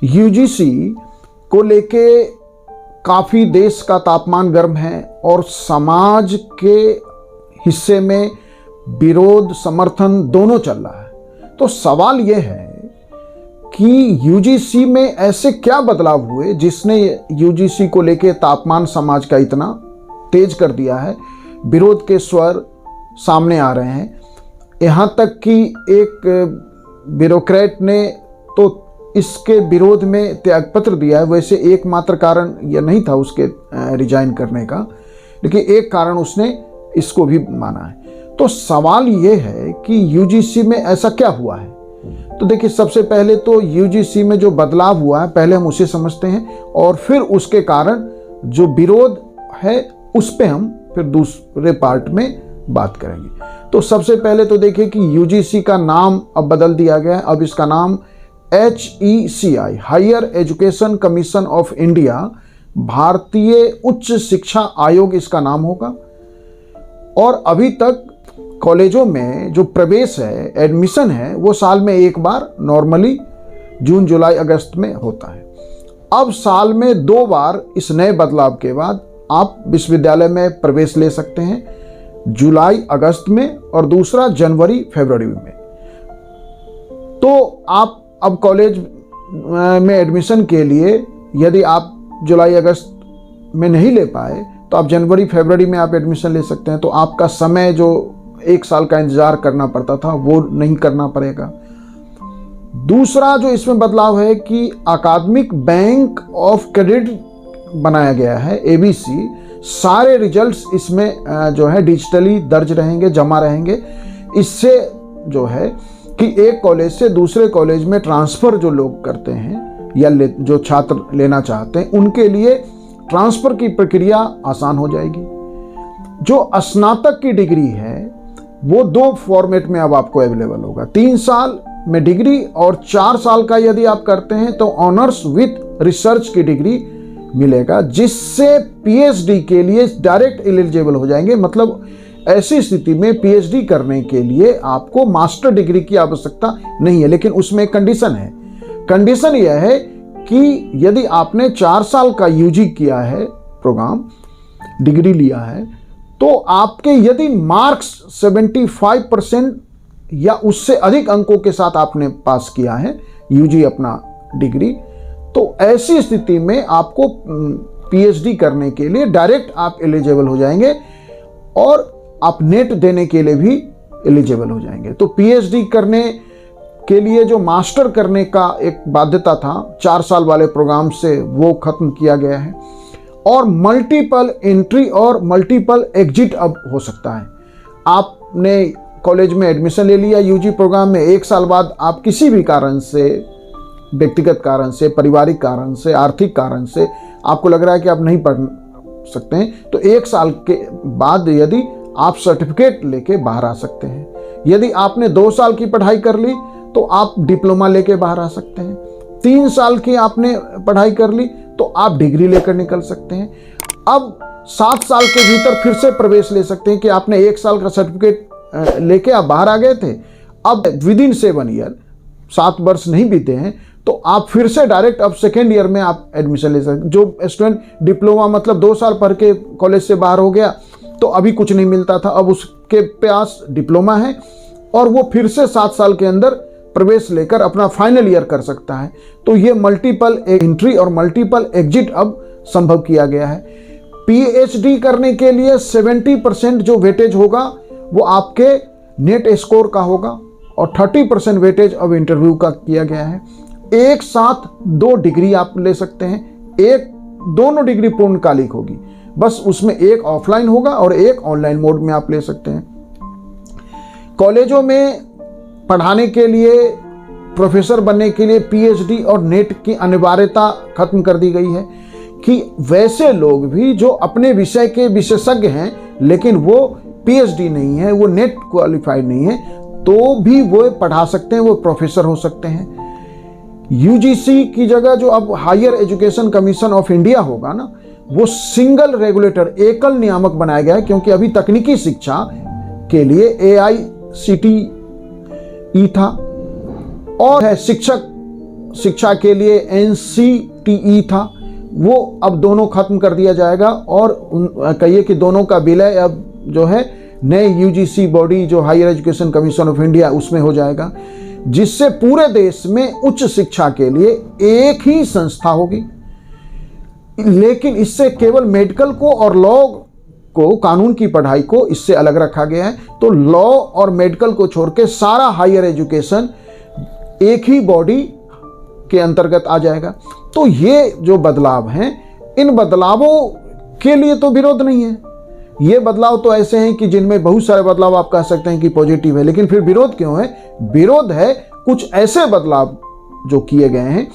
UGC को लेके काफ़ी देश का तापमान गर्म है और समाज के हिस्से में विरोध समर्थन दोनों चल रहा है। तो सवाल यह है कि यूजीसी में ऐसे क्या बदलाव हुए जिसने यूजीसी को लेके तापमान समाज का इतना तेज कर दिया है। विरोध के स्वर सामने आ रहे हैं, यहाँ तक कि एक ब्यूरोक्रेट ने तो इसके विरोध में त्यागपत्र दिया है। वैसे एकमात्र कारण यह नहीं था उसके रिजाइन करने का, लेकिन एक कारण उसने इसको भी माना है। तो सवाल ये है कि यूजीसी में ऐसा क्या हुआ है। तो देखिए, सबसे पहले तो यूजीसी में जो बदलाव हुआ है पहले हम उसे समझते हैं और फिर उसके कारण जो विरोध है उस पे हम फिर दूसरे पार्ट में बात करेंगे। तो सबसे पहले तो देखिए कि यूजीसी का नाम अब बदल दिया गया है। अब इसका नाम HECI higher education commission of India, भारतीय उच्च शिक्षा आयोग इसका नाम होगा। और अभी तक कॉलेजों में जो प्रवेश है, एडमिशन है, वो साल में एक बार नॉर्मली जून जुलाई अगस्त में होता है। अब साल में 2 बार इस नए बदलाव के बाद आप विश्वविद्यालय में प्रवेश ले सकते हैं, जुलाई अगस्त में और दूसरा जनवरी फरवरी में। तो आप अब कॉलेज में एडमिशन के लिए यदि आप जुलाई अगस्त में नहीं ले पाए तो आप जनवरी फरवरी में आप एडमिशन ले सकते हैं। तो आपका समय जो 1 साल का इंतजार करना पड़ता था वो नहीं करना पड़ेगा। दूसरा जो इसमें बदलाव है कि अकादमिक बैंक ऑफ क्रेडिट बनाया गया है, ABC। सारे रिजल्ट्स इसमें जो है डिजिटली दर्ज रहेंगे, जमा रहेंगे। इससे जो है कि एक कॉलेज से दूसरे कॉलेज में ट्रांसफ़र जो लोग करते हैं या जो छात्र लेना चाहते हैं उनके लिए ट्रांसफ़र की प्रक्रिया आसान हो जाएगी। जो स्नातक की डिग्री है वो 2 फॉर्मेट में अब आपको अवेलेबल होगा, 3 साल में डिग्री और 4 साल का यदि आप करते हैं तो ऑनर्स विथ रिसर्च की डिग्री मिलेगा, जिससे PhD के लिए डायरेक्ट एलिजिबल हो जाएंगे। मतलब ऐसी स्थिति में PhD करने के लिए आपको मास्टर डिग्री की आवश्यकता नहीं है, लेकिन उसमें कंडीशन है। कंडीशन यह है कि यदि आपने 4 साल का UG किया है, प्रोग्राम डिग्री लिया है, तो आपके यदि मार्क्स 75% या उससे अधिक अंकों के साथ आपने पास किया है UG अपना डिग्री, तो ऐसी स्थिति में आपको PhD करने के लिए डायरेक्ट आप एलिजिबल हो जाएंगे और आप नेट देने के लिए भी एलिजिबल हो जाएंगे। तो PhD करने के लिए जो मास्टर करने का एक बाध्यता था 4 साल वाले प्रोग्राम से, वो खत्म किया गया है। और मल्टीपल एंट्री और मल्टीपल एग्जिट अब हो सकता है। आपने कॉलेज में एडमिशन ले लिया UG प्रोग्राम में, 1 साल बाद आप किसी भी कारण से, व्यक्तिगत कारण से, पारिवारिक कारण से, आर्थिक कारण से आपको लग रहा है कि आप नहीं पढ़ सकते हैं, तो 1 साल के बाद यदि आप सर्टिफिकेट लेके बाहर आ सकते हैं। यदि आपने 2 साल की पढ़ाई कर ली तो आप डिप्लोमा लेके बाहर आ सकते हैं। 3 साल की आपने पढ़ाई कर ली तो आप डिग्री लेकर निकल सकते हैं। अब 7 साल के भीतर फिर से प्रवेश ले सकते हैं कि आपने 1 साल का सर्टिफिकेट लेके आप बाहर आ गए थे, अब विदिन 7 ईयर, 7 वर्ष नहीं बीते हैं, तो आप फिर से डायरेक्ट अब सेकेंड ईयर में आप एडमिशन ले सकते हैं। जो स्टूडेंट डिप्लोमा मतलब 2 साल पढ़ के कॉलेज से बाहर हो गया तो अभी कुछ नहीं मिलता था, अब उसके पास डिप्लोमा है और वो फिर से 7 साल के अंदर प्रवेश लेकर अपना फाइनल ईयर कर सकता है। तो ये मल्टीपल एंट्री और मल्टीपल एग्जिट अब संभव किया गया है। PhD करने के लिए 70% जो वेटेज होगा वो आपके नेट स्कोर का होगा और 30% वेटेज अब इंटरव्यू का किया गया है। एक साथ 2 डिग्री आप ले सकते हैं, दोनों डिग्री पूर्णकालिक होगी, बस उसमें एक ऑफलाइन होगा और एक ऑनलाइन मोड में आप ले सकते हैं। कॉलेजों में पढ़ाने के लिए, प्रोफेसर बनने के लिए PhD और नेट की अनिवार्यता खत्म कर दी गई है कि वैसे लोग भी जो अपने विषय के विशेषज्ञ हैं लेकिन वो PhD नहीं है, वो नेट क्वालिफाइड नहीं है, तो भी वो पढ़ा सकते हैं, वो प्रोफेसर हो सकते हैं। UGC की जगह जो अब higher education commission of India होगा ना, वो सिंगल रेगुलेटर, एकल नियामक बनाया गया है, क्योंकि अभी तकनीकी शिक्षा के लिए AICTE था और है शिक्षक शिक्षा के लिए NCTE था, वो अब दोनों खत्म कर दिया जाएगा और कहिए कि दोनों का विलय अब जो है नए UGC बॉडी जो higher education commission of India उसमें हो जाएगा, जिससे पूरे देश में उच्च शिक्षा के लिए एक ही संस्था होगी। लेकिन इससे केवल मेडिकल को और लॉ को, कानून की पढ़ाई को इससे अलग रखा गया है। तो लॉ और मेडिकल को छोड़ के सारा हायर एजुकेशन एक ही बॉडी के अंतर्गत आ जाएगा। तो ये जो बदलाव हैं, इन बदलावों के लिए तो विरोध नहीं है। ये बदलाव तो ऐसे हैं कि जिनमें बहुत सारे बदलाव आप कह सकते हैं कि पॉजिटिव है, लेकिन फिर विरोध क्यों है? विरोध है कुछ ऐसे बदलाव जो किए गए हैं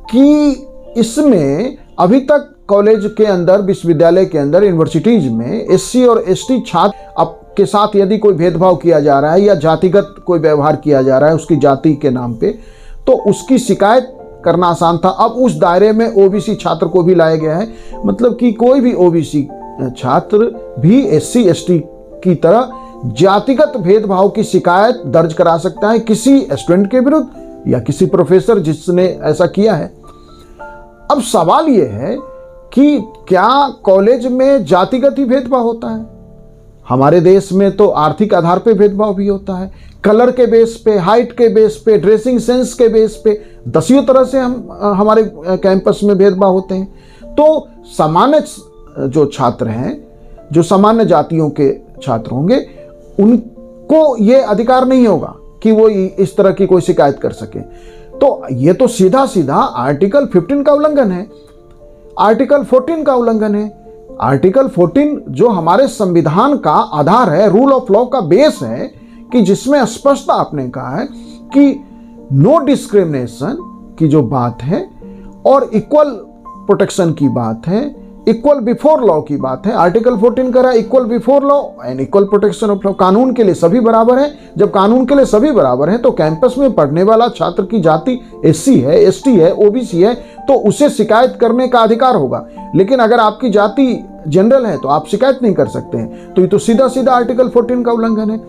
कि इसमें अभी तक कॉलेज के अंदर, विश्वविद्यालय के अंदर, यूनिवर्सिटीज में SC और ST छात्र के साथ यदि कोई भेदभाव किया जा रहा है या जातिगत कोई व्यवहार किया जा रहा है उसकी जाति के नाम पे, तो उसकी शिकायत करना आसान था। अब उस दायरे में OBC छात्र को भी लाया गया है, मतलब कि कोई भी OBC छात्र भी SC ST की तरह जातिगत भेदभाव की शिकायत दर्ज करा सकता है किसी स्टूडेंट के विरुद्ध या किसी प्रोफेसर जिसने ऐसा किया है। अब सवाल यह है कि क्या कॉलेज में जातिगत ही भेदभाव होता है? हमारे देश में तो आर्थिक आधार पे भेदभाव भी होता है, कलर के बेस पे, हाइट के बेस पे, ड्रेसिंग सेंस के बेस पे, दसियों तरह से हमारे कैंपस में भेदभाव होते हैं। तो सामान्य जो छात्र हैं, जो सामान्य जातियों के छात्र होंगे, उनको ये अधिकार नहीं होगा कि वो इस तरह की कोई शिकायत कर सके। तो ये तो सीधा सीधा आर्टिकल 15 का उल्लंघन है, आर्टिकल 14 का उल्लंघन है। आर्टिकल 14 जो हमारे संविधान का आधार है, रूल ऑफ लॉ का बेस है, कि जिसमें स्पष्टता आपने कहा है कि नो डिस्क्रिमिनेशन की जो बात है और इक्वल प्रोटेक्शन की बात है, इक्वल बिफोर लॉ की बात है। आर्टिकल 14 कह रहा है equal before law and equal protection of law, कानून के लिए सभी बराबर हैं। जब कानून के लिए सभी बराबर हैं तो कैंपस में पढ़ने वाला छात्र की जाति SC है, ST है, OBC है, तो उसे शिकायत करने का अधिकार होगा। लेकिन अगर आपकी जाति जनरल है तो आप शिकायत नहीं कर सकते हैं। तो ये तो सीधा सीधा आर्टिकल 14 का उल्लंघन है।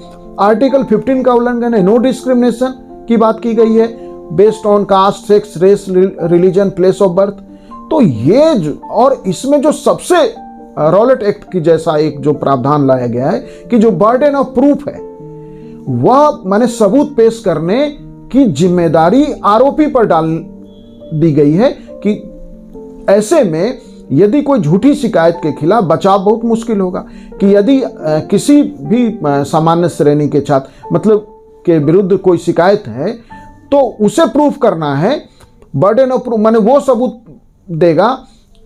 आर्टिकल 15 का उल्लंघन है, नो डिस्क्रिमिनेशन की बात की गई है based on caste, sex, race, religion, place of birth. तो ये और इसमें जो सबसे रॉलेट एक्ट की जैसा एक जो प्रावधान लाया गया है कि जो बर्डन ऑफ प्रूफ है वह माने सबूत पेश करने की जिम्मेदारी आरोपी पर डाल दी गई है, कि ऐसे में यदि कोई झूठी शिकायत के खिलाफ बचाव बहुत मुश्किल होगा। कि यदि किसी भी सामान्य श्रेणी के छात्र मतलब के विरुद्ध कोई शिकायत है तो उसे प्रूफ करना है, बर्डन ऑफ प्रूफ माने वो सबूत देगा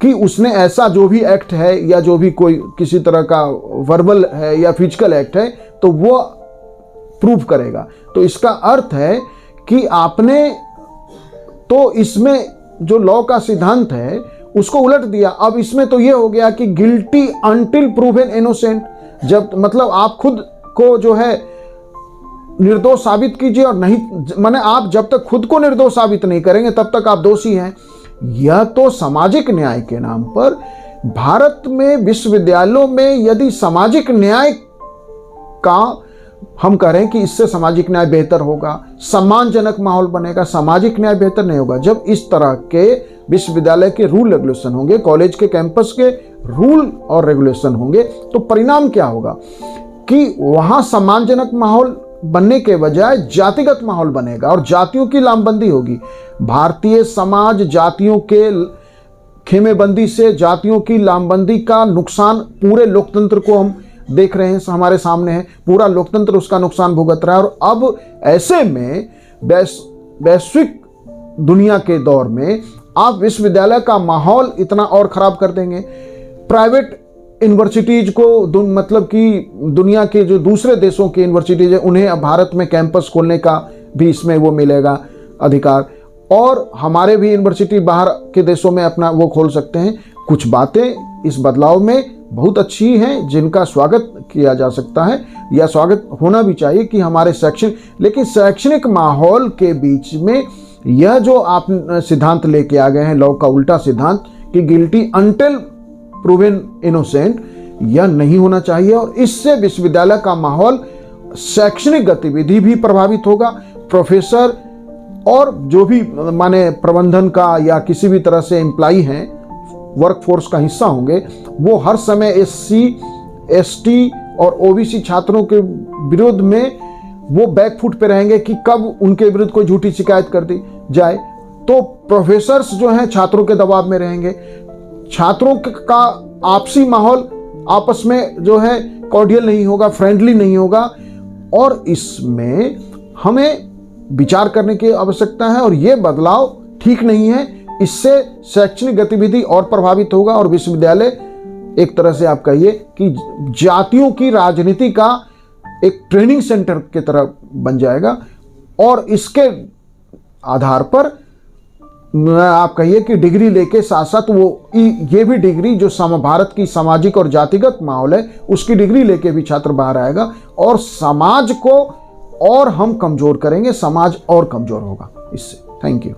कि उसने ऐसा जो भी एक्ट है या जो भी कोई किसी तरह का वर्बल है या फिजिकल एक्ट है तो वो प्रूफ करेगा। तो इसका अर्थ है कि आपने तो इसमें जो लॉ का सिद्धांत है उसको उलट दिया। अब इसमें तो ये हो गया कि गिल्टी अनटिल प्रूवन इनोसेंट, जब मतलब आप खुद को जो है निर्दोष साबित कीजिए और नहीं माने आप जब तक खुद को निर्दोष साबित नहीं करेंगे तब तक आप दोषी हैं। यह तो सामाजिक न्याय के नाम पर भारत में विश्वविद्यालयों में यदि सामाजिक न्याय का हम कह रहे हैं कि इससे सामाजिक न्याय बेहतर होगा, सम्मानजनक माहौल बनेगा, सामाजिक न्याय बेहतर नहीं होगा। जब इस तरह के विश्वविद्यालय के रूल रेगुलेशन होंगे, कॉलेज के कैंपस के रूल और रेगुलेशन होंगे, तो परिणाम क्या होगा कि वहां सम्मानजनक माहौल बनने के बजाय जातिगत माहौल बनेगा और जातियों की लामबंदी होगी। भारतीय समाज जातियों के खेमेबंदी से जातियों की लामबंदी का नुकसान पूरे लोकतंत्र को हम देख रहे हैं, हमारे सामने है। पूरा लोकतंत्र उसका नुकसान भुगत रहा है। और अब ऐसे में वैश्विक दुनिया के दौर में आप विश्वविद्यालय का माहौल इतना और खराब कर देंगे। प्राइवेट यूनिवर्सिटीज को मतलब कि दुनिया के जो दूसरे देशों की यूनिवर्सिटीज है उन्हें भारत में कैंपस खोलने का भी इसमें वो मिलेगा अधिकार, और हमारे भी यूनिवर्सिटी बाहर के देशों में अपना वो खोल सकते हैं। कुछ बातें इस बदलाव में बहुत अच्छी हैं जिनका स्वागत किया जा सकता है या स्वागत होना भी चाहिए कि हमारे लेकिन शैक्षणिक माहौल के बीच में यह जो आप सिद्धांत लेके आ गए हैं, लॉ का उल्टा सिद्धांत कि गिल्टी अनटिल प्रूवन इनोसेंट, यह नहीं होना चाहिए। और इससे विश्वविद्यालय का माहौल, शैक्षणिक गतिविधि भी प्रभावित होगा। प्रोफेसर और जो भी माने प्रबंधन का या किसी भी तरह से एम्प्लाई हैं, वर्कफोर्स का हिस्सा होंगे, वो हर समय SC, ST और OBC छात्रों के विरोध में वो बैकफुट पे रहेंगे कि कब उनके विरुद्ध कोई झूठी शिकायत कर दी जाए। तो प्रोफेसर्स जो हैं छात्रों के दबाव में रहेंगे, छात्रों का आपसी माहौल आपस में जो है कॉर्डियल नहीं होगा, फ्रेंडली नहीं होगा, और इसमें हमें विचार करने की आवश्यकता है। और ये बदलाव ठीक नहीं है, इससे शैक्षणिक गतिविधि और प्रभावित होगा और विश्वविद्यालय एक तरह से आप कहिए कि जातियों की राजनीति का एक ट्रेनिंग सेंटर की तरह बन जाएगा। और इसके आधार पर आप कहिए कि डिग्री लेके साथ साथ वो ये भी डिग्री जो भारत की सामाजिक और जातिगत माहौल है उसकी डिग्री लेके भी छात्र बाहर आएगा, और समाज को और हम कमजोर करेंगे, समाज और कमजोर होगा इससे। Thank you.